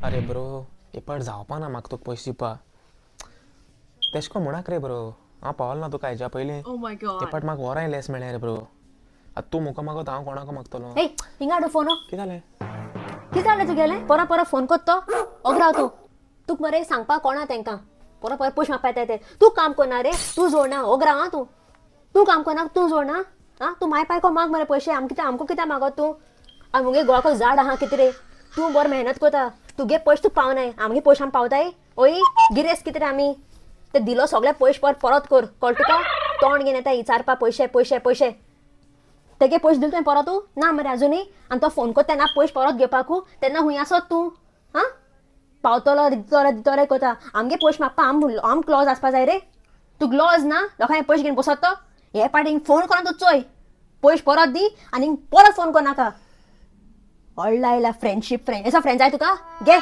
अरे ब्रो हे पण जावपा ना म्हाका तुका पयशे दिवपा तेश को म्हणक रे ब्रो हांव पावल ना तुका हेज्या पयलीं ते पाट म्हाका वरांय लेस मेळ्ळे रे ब्रो आतां तूं मुको मागत हांव कोणाक मागतलो ए हिंगा हाडू फोन कितें जालें कितें जालें तुगेलें परा परा फोन कोत्तो ओगराव तूं तुका मरे सांगपा कोणा तेंकां परा परा पयशे मागपा येता ते तूं काम करना रे तूं जोडना ओगराव आं तूं काम करना तूं जोडना आं तूं माय पायको माग मरे पयशे आमकां कितें मागत तूं आमगे गोळाको झाड आहा कितें रे तूं बरो मेहनत कोता तुगे पयशे तुका पावनाय आमगे पयशे आमी पावताय ओय गिरेस्त कितें रे आमी ते दिलो सगळे पयशे परत कर कळ तुका तोंड घेवन येता विचारपा पयशे पयशे पयशे तेगे पयशे दिले तुवें परत तूं ना मरे आजुनी आनी तो फोन कोत्ता तेन्ना पयशे परत घेवपाकू तेन्ना हुंय आसत तूं हां पावतलो दितलो कोता आमगे पयशे म्हापा आम क्लॉज आसपा जाय रे तूं ग्लॉज ना लोकांनी पयशे घेवन बसत तो हे पाटी फोन करून तूं चोय पयशे परत दी आनी परत फोन कर नाका व्हडला आयला फ्रेंडशीप फ्रेंड असो फ्रेंड जाय तुका घे